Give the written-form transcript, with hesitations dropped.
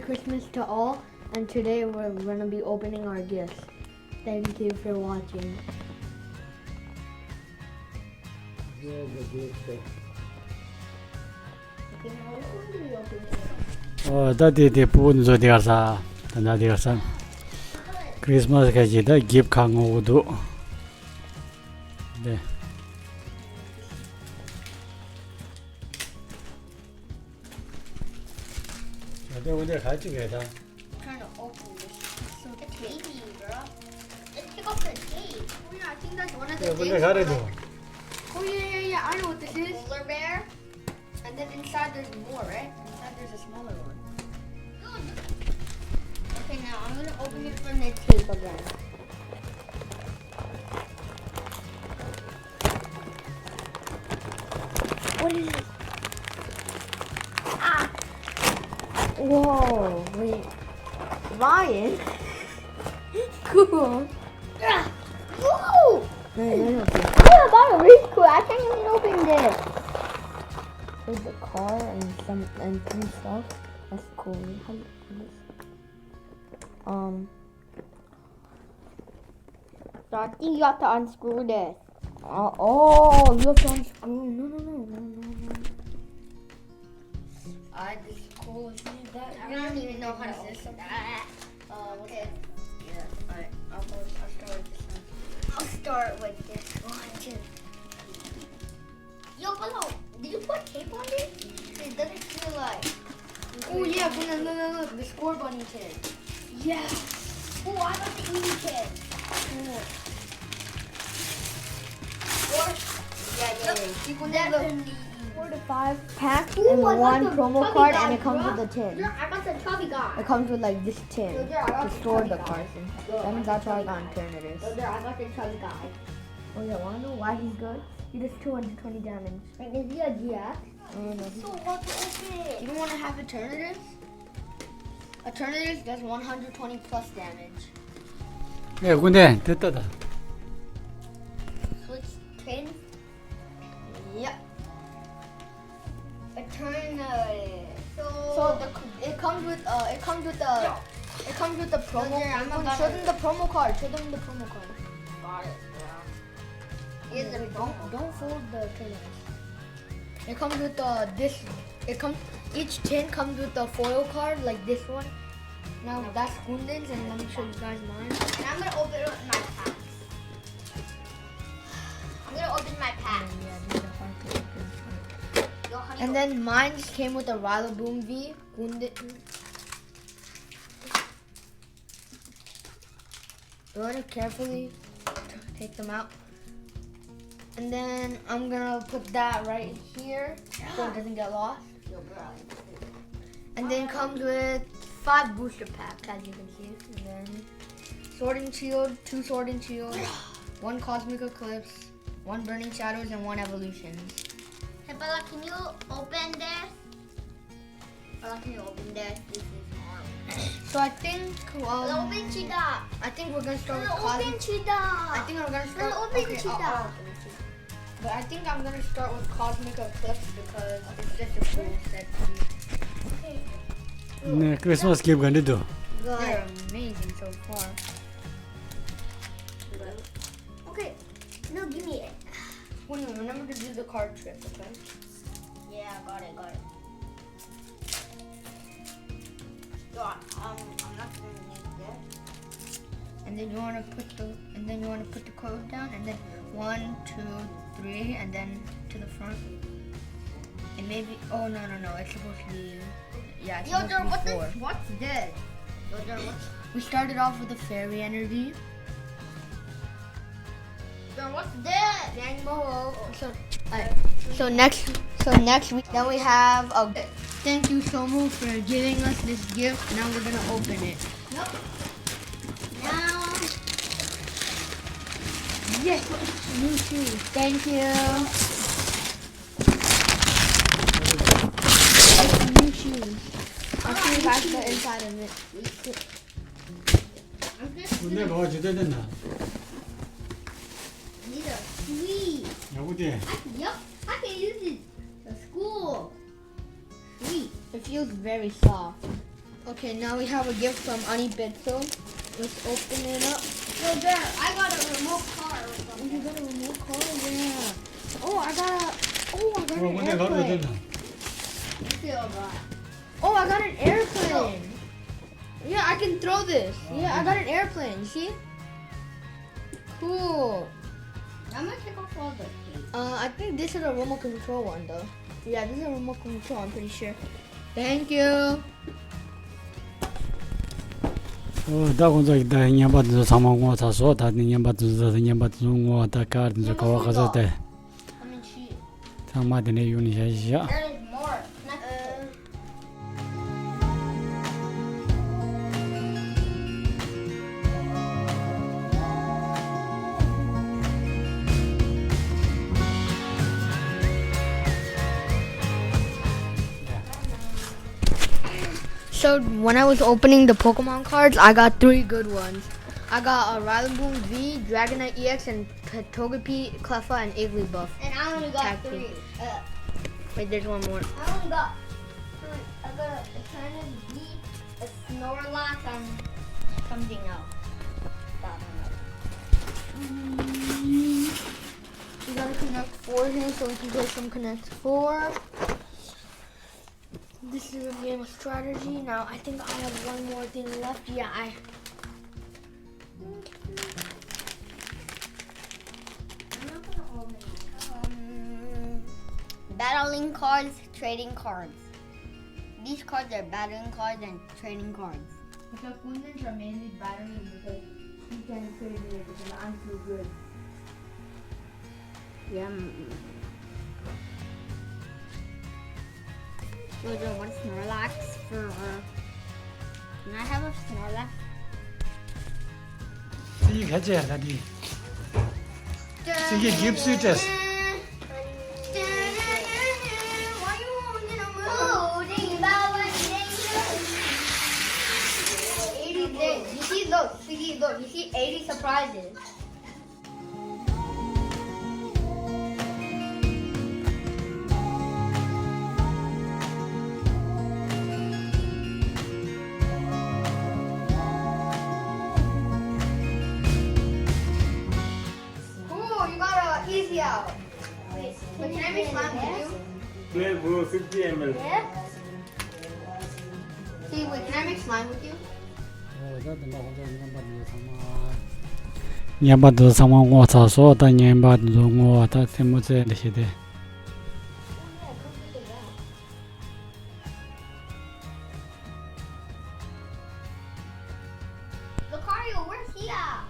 Christmas to all, and today we're gonna be opening our gifts. Thank you for watching. Tadi di pun zo diarsa, tanda diarsa. Christmas kaji da gift kango udu. De. Ada udah kaji kita. Trying to open this. So the baby, bro. Let's pick up the tape. Oh yeah, I think that's one of the Ya things. udah kare do. Oh yeah, I know what this is. Polar bear. And then inside there's more, right? Inside there's a smaller one. Okay, now I'm gonna open it from the tape again. What is it? Ah! Whoa, wait. Ryan? Cool. Woo! No. Oh, that was really cool. I can't even open this. There's a car and some stuff. That's cool. How do you do this? So I think you have to unscrew this. Oh, you have to unscrew. No. This is cool. I don't even know how to open that. Okay. Yeah. Alright. I'll start with this one. I'll start with this one too. Yo, hello. Did you put tape on this? It doesn't feel like. Oh yeah, look, the score bunny tin. Yeah. Oh, I got the Eevee kid. Cool. Yeah. Definitely. 4 to 5 packs Ooh, and I got one the promo chubby card, guy, and it comes bro. with a tin. Yeah, I got the chubby guy. It comes with like this tin Yeah, I got to the store chubby the guy. cards in. That means that's how I got alternatives. So there, I got the chubby guy. Oh yeah, wanna know why he's good? He does 220 damage. And is he a GX? No. So what to open? You don't want to have alternatives? Alternatives does 120 plus damage. 야 근데 됐다다. Switch tin. Yep. So It comes with the promo. Yeah, I'm about Show to- them the promo card. Show them the promo card. got it, bro. Here's the don't fold the alternatives. It comes with each tin comes with a foil card like this one. Now that's Gundin's, and let me show you guys mine. And I'm gonna open it with my packs. I'm gonna open my pack. Yo, honey, And then mine came with a Rillaboom V. Gundin. You want to carefully take them out. And then I'm gonna put that right here so it doesn't get lost. Yo, bro. And then comes with 5 booster packs, as you can see. And then Sword and Shield, 2 Sword and Shield, 1 Cosmic Eclipse, 1 Burning Shadows, and 1 Evolutions. Hey, Bella, can you open this? Bella, can you open this? This is hard. So I think Bella, open cheetah. I think we're gonna start with Bella, Cosmic. open cheetah. I think I'm gonna start. Bella, open okay, cheetah. I'll open it too. But I think I'm gonna start with Cosmic Eclipse because it's just a cool set. 네 크리스마스 기ft 간디도. They're amazing so far. Okay, no, give me it. Wait, remember to do the card trick, okay? Yeah, got it. Yo, I'm not gonna use this. And then you wanna put the code down, and then 1, 2, 3, and then to the front. And maybe no, it's supposed to be it's Yo, supposed Jordan, to be 4. what's this? Yo, Jordan, what's We started off with the fairy energy. this? Rainbow. So next week, then we have a thank you Somu for giving us this gift. Now we're gonna open it. Nope. Now, Yes, new shoes. Thank you. New shoes. I'll show you guys the inside of it. 근데 뭐가 주대됐나? these are sweet. 여보디. I can use it at school. Sweet. It feels very soft. Okay, now we have a gift from Ani Betso. Let's open it up. So there, I got a remote car or Oh, something. you got a remote car? Yeah. Oh, I got 어, an 근데 가도 airplane. 되나? Feel that. Oh, I got an airplane. Yeah, I can throw this. Yeah, I got an airplane. You see? Cool. I'm gonna take off all the tape. I think this is a remote control one though. Yeah, this is a remote control. I'm pretty sure. Thank you. Da kunzo da nyamba du samangwa sa so da nyamba du ngwa da kar du ko wa za de. I mean, she. Tama de ne yuni ya. There's more. So when I was opening the Pokemon cards, I got 3 good ones. I got a Rillaboom V, Dragonite EX, and Togepi, Cleffa, and Igglybuff. And I only got Tag 3. team. Wait, there's one more. I only got 3. I got a Eternal Beat, a Snorlax, and something else. That one. We gotta connect 4 here so we can play some Connect 4. This is a game of strategy. Now I think I have one more thing left. Yeah, I'm not gonna open it. Battling cards, trading cards. These cards are battling cards and trading cards. the Kundins are mainly battling because he can trade me because I'm too good. Yeah. What Snorlax for? Can I have a Snorlax? 이 가지 하다니. 이게 깁스 테스트. Look, you see 80 surprises. Cool, you got an easy out. Wait, can I make slime with you? Play for 50 ml. Yeah. See, wait, can I make slime with you? nyamba du samangwa sa so da nyamba du ngwa da temo ze de de. Lucario, where's he at?